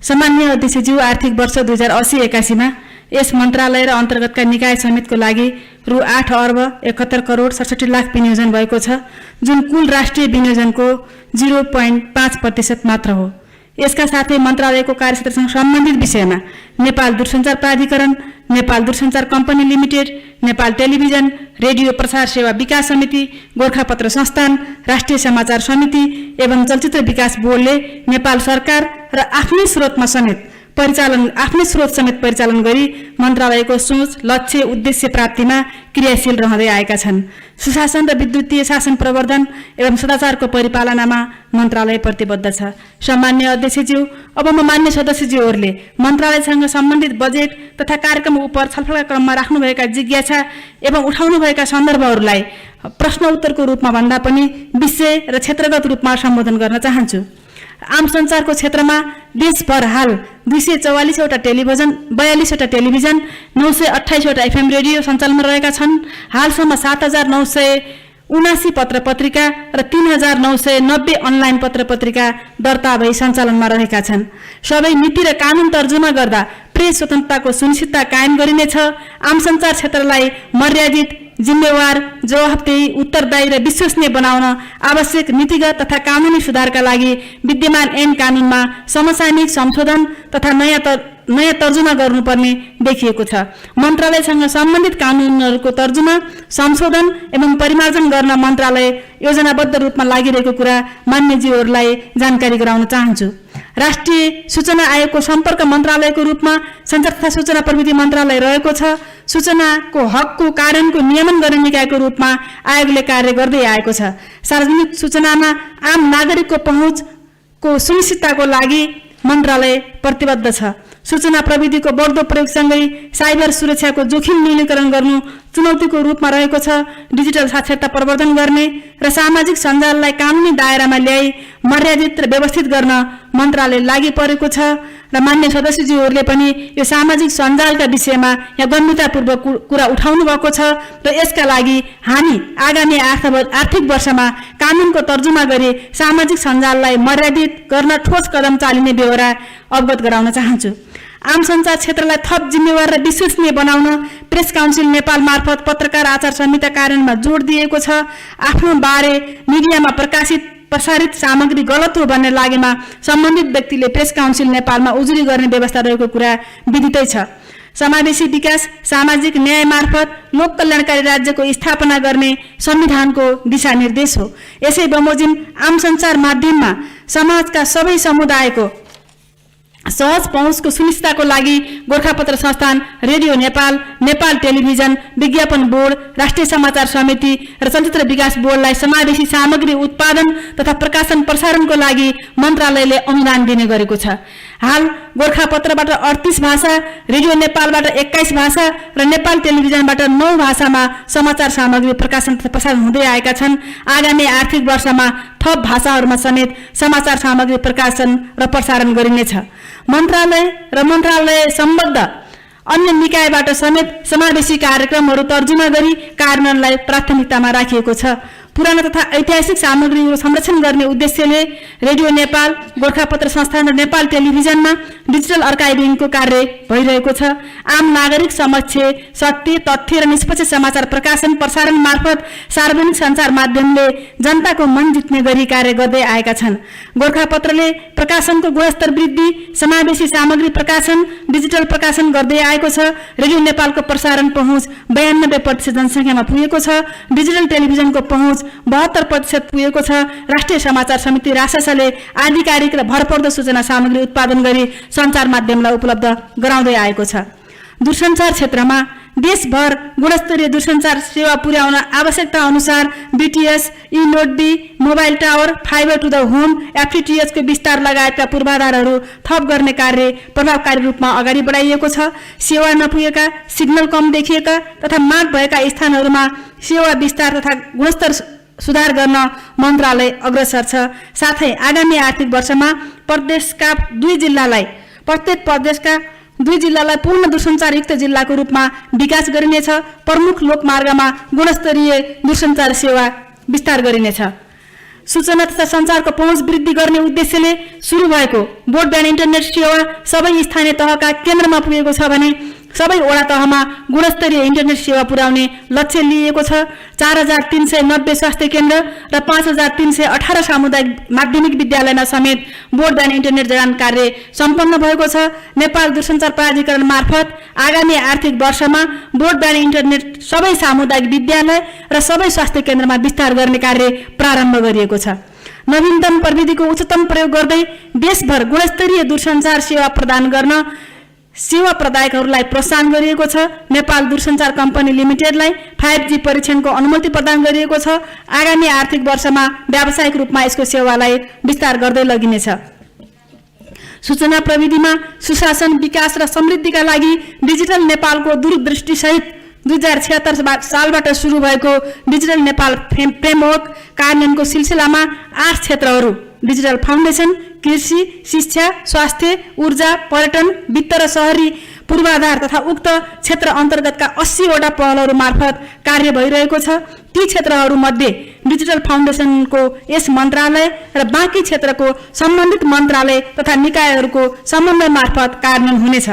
सामान्य अध्यक्षज्यू आर्थिक वर्ष 2080-81 मा यस मन्त्रालय र अन्तर्गतका निकाय समेतको लागि रु 8 अर्ब 71 करोड 67 लाख विनियोजन भएको छ, जुन कुल राष्ट्रिय विनियोजनको 0.5% मात्र हो। यसका साथै मन्त्रालयको कार्यक्षेत्रसँग सम्बन्धित विषयमा नेपाल दूरसञ्चार प्राधिकरण, नेपाल दूरसञ्चार company limited, Nepal television radio प्रसार सेवा विकास समिति, गोरखापत्र संस्थान, राष्ट्रिय समाचार समिति एवं चलचित्र विकास बोर्डले नेपाल सरकार र आफ्नै स्रोत समेत परिचालन गरी मन्त्रालयको सोच, लक्ष्य, उद्देश्य प्राप्तिमा क्रियाशील रहँदै आएका छन्। सुशासन र विद्युतीय शासन प्रवर्धन एवं सदाचारको परिपालनामा मन्त्रालय प्रतिबद्ध छ। सामान्य अध्यक्षज्यू, अब म मान्य सदस्यज्यूहरूले मन्त्रालयसँग सम्बन्धित बजेट तथा कार्यक्रम उप छलफलका क्रममा राख्नुभएका जिज्ञासा एवं उठाउनुभएका सन्दर्भहरूलाई प्रश्न उत्तरको रूपमा भन्दा पनि विषय र क्षेत्रगत रूपमा सम्बोधन गर्न चाहन्छु। आम सञ्चारको क्षेत्रमा देशभर हाल 244 वटा टेलिभिजन, 42 वटा टेलिभिजन, 928 वटा एफएम रेडियो सञ्चालनमा रहेका छन्। हालसम्म 7979 पत्र पत्रिका र 3990 अनलाइन पत्र पत्रिका दर्ता भई सञ्चालनमा रहेका छन्। सबै नीति र कानुन तर्जुमा गर्दा प्रेस स्वतन्त्रताको सुनिश्चितता कायम गरिनेछ। आम सञ्चार क्षेत्रलाई मर्यादित, जिम्मेवार, जवाफदेही, उत्तरदायी र विश्वसनीय बनाउन आवश्यक नीतिगत तथा कानुनी सुधारका लागि विद्यमान ऐन कानुनमा समसामयिक संशोधन तथा नयाँ तर्जुमा गर्नुपर्ने देखिएको छ। मन्त्रालयसँग सम्बन्धित कानुनहरूको तर्जुमा, संशोधन एवं परिमार्जन गर्न मन्त्रालय योजनाबद्ध रूपमा लागिरहेको कुरा मान्यज्यूहरूलाई जानकारी गराउन चाहन्छु। राष्ट्रिय सूचना आयोगको सम्पर्क मन्त्रालयको रूपमा सञ्चार तथा सूचना प्रविधि मन्त्रालय रहेको छ। सूचनाको हकको कार्यान्वयनको नियमन गर्ने निकायको रूपमा आयोगले कार्य गर्दै आएको छ। सार्वजनिक सूचनामा आम नागरिकको पहुँचको सुनिश्चितताको लागि मन्त्रालय प्रतिबद्ध छ। सूचना प्रविधिको बढ्दो प्रयोगसँगै साइबर सुरक्षाको जोखिम न्यूनीकरण गर्नु चुनौतीको रूपमा रहेको छ। डिजिटल साक्षरता प्रवर्धन गर्ने र सामाजिक सञ्जाललाई कानुनी दायरामा ल्याई मर्यादित र व्यवस्थित गर्न मन्त्रालय लागि परेको छ र मान्य सदस्यज्यूहरूले पनि यो सामाजिक सञ्जालका विषयमा यहाँ गम्भीरतापूर्वक कुरा उठाउनु भएको छ र यसका लागि हामी आगामी आर्थिक वर्षमा कानुनको तर्जुमा गरी सामाजिक सञ्जाललाई मर्यादित गर्न ठोस कदम चालिने बेहोरा अवगत गराउन चाहन्छु। आम सञ्चार क्षेत्रलाई थप जिम्मेवार र विश्वसनीय बनाउन प्रेस काउन्सिल नेपाल मार्फत पत्रकार आचार संहिता कार्यान्वयनमा जोड दिएको छ। आफ्नो बारे मिडियामा प्रसारित सामग्री गलत हो भन्ने लागेमा सम्बन्धित व्यक्तिले प्रेस काउन्सिल नेपालमा उजुरी गर्ने व्यवस्था रहेको कुरा विदितै छ। समावेशी विकास, सामाजिक न्याय मार्फत लोक कल्याणकारी राज्यको स्थापना गर्ने संविधानको दिशानिर्देश हो। यसै बमोजिम आम सञ्चार माध्यममा समाजका सबै समुदायको सहज पहुँचको सुनिश्चितताको लागि गोरखापत्र संस्थान, रेडियो नेपाल, नेपाल टेलिभिजन, विज्ञापन बोर्ड, राष्ट्रिय समाचार समिति र चलचित्र विकास बोर्डलाई समावेशी सामग्री उत्पादन तथा प्रकाशन प्रसारणको लागि मन्त्रालयले अनुदान दिने गरेको छ। हाल गोरखापत्रबाट 38 भाषा, रेडियो नेपालबाट 21 भाषा र नेपाल टेलिभिजनबाट 9 भाषामा समाचार सामग्री प्रकाशन तथा प्रसारण हुँदै आएका छन्। आगामी आर्थिक वर्षमा थप भाषाहरूमा समेत समाचार सामग्री प्रकाशन र प्रसारण गरिनेछ। मन्त्रालय सम्बद्ध अन्य निकायबाट समेत समावेशी कार्यक्रमहरू तर्जुमा गरी कार्यान्वयनलाई प्राथमिकतामा राखिएको छ। पुरानो तथा ऐतिहासिक सामग्रीहरू संरक्षण गर्ने उद्देश्यले रेडियो नेपाल, गोरखापत्र संस्थान र नेपाल टेलिभिजनमा डिजिटल अर्काइभिङको कार्य भइरहेको छ। आम नागरिक समक्ष सत्य, तथ्य र निष्पक्ष समाचार प्रकाशन प्रसारण मार्फत सार्वजनिक सञ्चार माध्यमले जनताको मन जित्ने गरी कार्य गर्दै आएका छन्। गोरखापत्रले प्रकाशनको गुणस्तर वृद्धि, समावेशी सामग्री प्रकाशन, डिजिटल प्रकाशन गर्दै आएको छ। रेडियो नेपालको प्रसारण पहुँच 92% जनसङ्ख्यामा पुगेको छ। डिजिटल टेलिभिजनको पहुँच 72% पुगेको छ। राष्ट्रिय समाचार समिति राससले आधिकारिक र भरपर्दो सूचना सामग्री उत्पादन गरी सञ्चार माध्यमलाई उपलब्ध गराउँदै आएको छ। दूरसञ्चार क्षेत्रमा देशभर गुणस्तरीय दूरसञ्चार सेवा पुर्याउन आवश्यकता अनुसार BTS, e node B, mobile tower, fibre to the home, FTTH को विस्तार लगायतका पूर्वाधारहरू थप गर्ने कार्य प्रभावकारी रूपमा अगाडि बढाइएको छ। सेवा नपुगेका, सिग्नल कम देखिएका तथा माग भएका स्थानहरूमा सेवा विस्तार तथा गुणस्तर सुधार गर्न मन्त्रालय अग्रसर छ। साथै आगामी आर्थिक वर्षमा प्रत्येक प्रदेशका 2 जिल्लालाई पूर्ण दूरसञ्चारयुक्त जिल्लाको रूपमा विकास गरिनेछ। प्रमुख लोकमार्गमा गुणस्तरीय दूरसञ्चार सेवा विस्तार गरिनेछ। सूचना तथा सञ्चारको पहुँच वृद्धि गर्ने उद्देश्यले सुरु भएको ब्रोडब्यान्ड इन्टरनेट सेवा सबै स्थानीय तहका केन्द्रमा पुगेको छ भने सबै वडा तहमा गुणस्तरीय इन्टरनेट सेवा पुर्याउने लक्ष्य लिएको छ। 4390 स्वास्थ्य केन्द्र र 5318 सामुदायिक माध्यमिक विद्यालयमा समेत ब्रोडब्यान्ड इन्टरनेट जडान कार्य सम्पन्न भएको छ। नेपाल दूरसञ्चार प्राधिकरण मार्फत आगामी आर्थिक वर्षमा ब्रोडब्यान्ड इन्टरनेट सबै सामुदायिक विद्यालय र सबै स्वास्थ्य केन्द्रमा विस्तार गर्ने कार्य प्रारम्भ गरिएको छ। नवीनतम प्रविधिको उच्चतम प्रयोग गर्दै देशभर गुणस्तरीय दूरसञ्चार सेवा प्रदान गर्न सेवा प्रदायकहरूलाई प्रोत्साहन गरिएको छ। नेपाल दूरसञ्चार कम्पनी लिमिटेडलाई 5G परीक्षणको अनुमति प्रदान गरिएको छ। आगामी आर्थिक वर्षमा व्यावसायिक रूपमा यसको सेवालाई विस्तार गर्दै लगिनेछ। सूचना प्रविधिमा सुशासन, विकास र समृद्धिका लागि डिजिटल नेपालको दूरदृष्टिसहित 2076 सालबाट सुरु भएको डिजिटल नेपाल फ्रेमवर्क कार्यान्वयनको सिलसिलामा 8 क्षेत्रहरू डिजिटल फाउन्डेसन, कृषि, शिक्षा, स्वास्थ्य, ऊर्जा, पर्यटन, वित्त र शहरी पूर्वाधार तथा उक्त क्षेत्र अन्तर्गतका 80 वटा पहलहरू मार्फत कार्य भइरहेको छ। ती क्षेत्रहरूमध्ये डिजिटल फाउन्डेसनको यस मन्त्रालय र बाँकी क्षेत्रको सम्बन्धित मन्त्रालय तथा निकायहरूको समन्वय मार्फत कार्यान्वयन हुनेछ।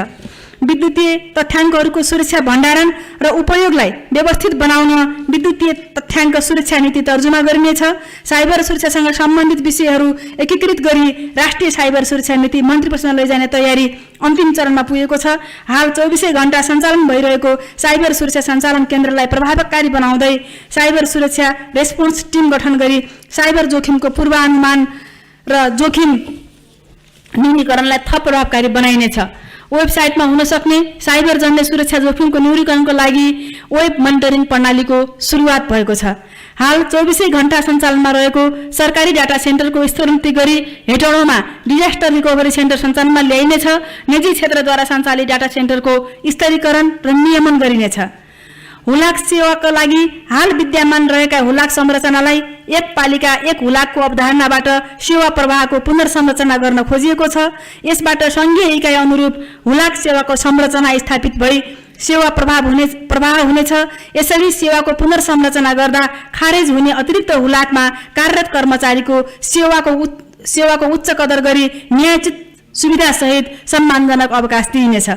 विद्युतीय तथ्याङ्कहरूको सुरक्षा भण्डारण र उपयोगलाई व्यवस्थित बनाउन विद्युतीय तथ्याङ्क सुरक्षा नीति तर्जुमा गरिनेछ। साइबर सुरक्षासँग सम्बन्धित विषयहरू एकीकृत गरी राष्ट्रिय साइबर सुरक्षा नीति मन्त्री परिषदमा लैजाने तयारी अन्तिम चरणमा पुगेको छ। हाल 24 घण्टा सञ्चालन भइरहेको साइबर सुरक्षा सञ्चालन केन्द्रलाई प्रभावकारी बनाउँदै साइबर सुरक्षा रेस्पोन्स टिम गठन गरी साइबर जोखिमको पूर्वानुमान र जोखिम न्यूनीकरणलाई थप प्रभावकारी बनाइनेछ। वेबसाइटमा हुन सक्ने साइबर जन्य सुरक्षा जोखिमको न्यूनीकरणको लागि वेब मोनिटरिङ प्रणालीको सुरुवात भएको छ। हाल 24 घण्टा सञ्चालनमा रहेको सरकारी डाटा सेन्टरको स्तरोन्नति गरी हेटौडामा डिजास्टर रिकभरी सेन्टर सञ्चालनमा ल्याइनेछ। निजी क्षेत्रद्वारा सञ्चालित डाटा सेन्टरको स्तरीकरण र नियमन गरिनेछ। हुलाक सेवाका लागि हाल विद्यमान रहेका हुलाक संरचनालाई एक पालिका एक हुलाकको अवधारणाबाट सेवा प्रवाहको पुनर्संरचना गर्न खोजिएको छ। यसबाट संघीय इकाइ अनुरूप हुलाक सेवाको संरचना स्थापित भई सेवा प्रवाह हुनेछ। यसरी सेवाको पुनर्संरचना गर्दा खारेज हुने अतिरिक्त हुलाकमा कार्यरत कर्मचारीको सेवाको उच्च कदर गरी न्यायोचित सुविधासहित सम्मानजनक अवकाश दिइनेछ।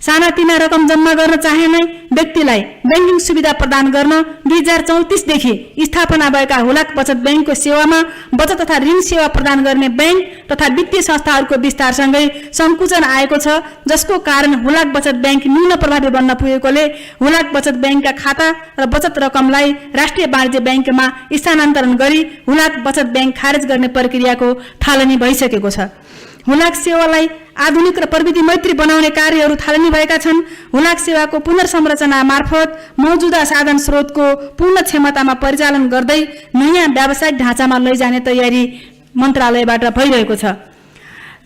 सानातिना रकम जम्मा गर्न चाहने व्यक्तिलाई बैंकिङ सुविधा प्रदान गर्न 2034 देखि स्थापना भएका हुलाक बचत बैंकको सेवामा बचत तथा ऋण सेवा प्रदान गर्ने बैंक तथा वित्तीय संस्थाहरूको विस्तारसँगै संकुचन आएको छ, जसको कारण हुलाक बचत बैंक न्यून प्रभावी बन्न पुगेकोले हुलाक बचत बैंकका खाता र बचत रकमलाई राष्ट्रिय वाणिज्य बैंकमा स्थानान्तरण गरी हुलाक बचत बैंक खारेज गर्ने प्रक्रियाको थालनी भइसकेको छ। हुलाक सेवालाई आधुनिक र प्रविधि मैत्री बनाउने कार्यहरू थालनी भएका छन्। हुलाक सेवाको पुनर्संरचना मार्फत मौजूदा साधन स्रोतको पूर्ण क्षमतामा परिचालन गर्दै नयाँ व्यावसायिक ढाँचामा लैजाने तयारी मन्त्रालयबाट भइरहेको छ।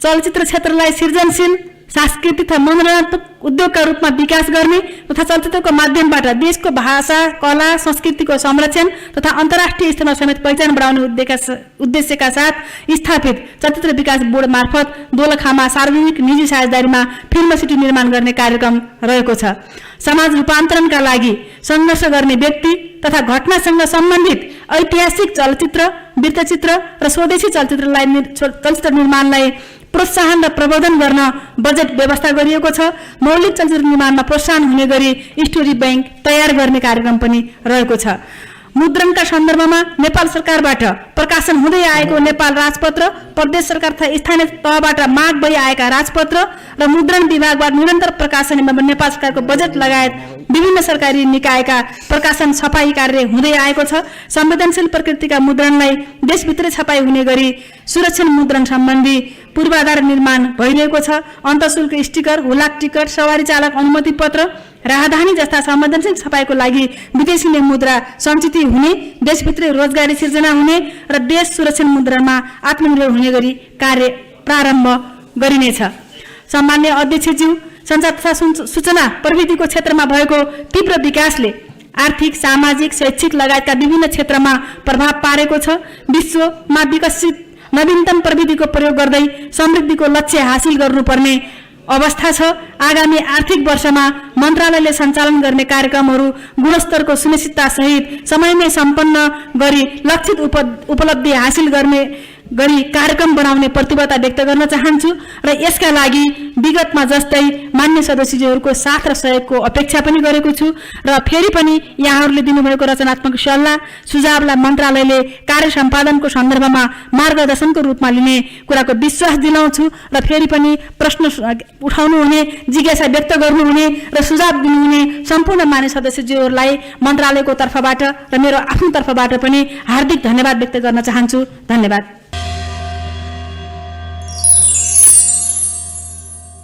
चलचित्र क्षेत्रलाई सृजनशील, सांस्कृतिक तथा मनोरञ्जनात्मक उद्योगका रूपमा विकास गर्ने तथा चलचित्रको माध्यमबाट देशको भाषा, कला, संस्कृतिको संरक्षण तथा अन्तर्राष्ट्रिय स्तरमा समेत पहिचान बढाउने उद्देश्यका साथ स्थापित चलचित्र विकास बोर्ड मार्फत दोलखामा सार्वजनिक निजी साझेदारीमा फिल्म सिटी निर्माण गर्ने कार्यक्रम रहेको छ। समाज रूपान्तरणका लागि सङ्घर्ष गर्ने व्यक्ति तथा घटनासँग सम्बन्धित ऐतिहासिक चलचित्र, वृत्तचित्र र स्वदेशी चलचित्र निर्माणलाई प्रोत्साहन र प्रवर्धन गर्न बजेट व्यवस्था गरिएको छ। मौलिक चलचित्र निर्माणमा प्रोत्साहन हुने गरी स्टोरी बैंक तयार गर्ने कार्यक्रम पनि रहेको छ। मुद्रणका सन्दर्भमा नेपाल सरकारबाट प्रकाशन हुँदै आएको नेपाल राजपत्र, प्रदेश सरकार तथा स्थानीय तहबाट माग भई आएका राजपत्र र मुद्रण विभागबाट निरन्तर प्रकाशन एवं नेपाल सरकारको बजेट लगायत विभिन्न सरकारी निकायका प्रकाशन छपाई कार्य हुँदै आएको छ। संवेदनशील प्रकृतिका मुद्रणलाई देशभित्रै छपाई हुने गरी सुरक्षण मुद्रण सम्बन्धी पूर्वाधार निर्माण भइरहेको छ। अन्तःशुल्क स्टिकर, हुलाक टिकट, सवारी चालक अनुमति पत्र, राहदानी जस्ता संवेदनशील छपाईको लागि विदेशी मुद्रा सञ्चित हुने, देशभित्रै रोजगारी सिर्जना हुने र देश सुरक्षण मुद्रामा आत्मनिर्भर हुने गरी कार्य प्रारम्भ गरिनेछ। सम्मान्य अध्यक्षज्यू, सञ्चार तथा सूचना प्रविधिको क्षेत्रमा भएको तीव्र विकासले आर्थिक, सामाजिक, शैक्षिक लगायतका विभिन्न क्षेत्रमा प्रभाव पारेको छ। विश्वमा विकसित नवीनतम प्रविधिको प्रयोग गर्दै समृद्धिको लक्ष्य हासिल गर्नुपर्ने अवस्था छ। आगामी आर्थिक वर्षमा मन्त्रालयले सञ्चालन गर्ने कार्यक्रमहरू गुणस्तरको सुनिश्चितता सहित समयमै सम्पन्न गरी लक्षित उपलब्धि हासिल गरी कार्यक्रम बनाउने प्रतिबद्धता व्यक्त गर्न चाहन्छु र यसका लागि विगतमा जस्तै मान्य सदस्यज्यूहरूको साथ र सहयोगको अपेक्षा पनि गरेको छु र फेरि पनि यहाँहरूले दिनुभएको रचनात्मक सल्लाह सुझावलाई मन्त्रालयले कार्य सम्पादनको सन्दर्भमा मार्गदर्शनको रूपमा लिने कुराको विश्वास दिलाउँछु र फेरि पनि प्रश्न उठाउनुहुने, जिज्ञासा व्यक्त गर्नुहुने र सुझाव दिनुहुने सम्पूर्ण मान्य सदस्यज्यूहरूलाई मन्त्रालयको तर्फबाट र मेरो आफ्नो तर्फबाट पनि हार्दिक धन्यवाद व्यक्त गर्न चाहन्छु। धन्यवाद।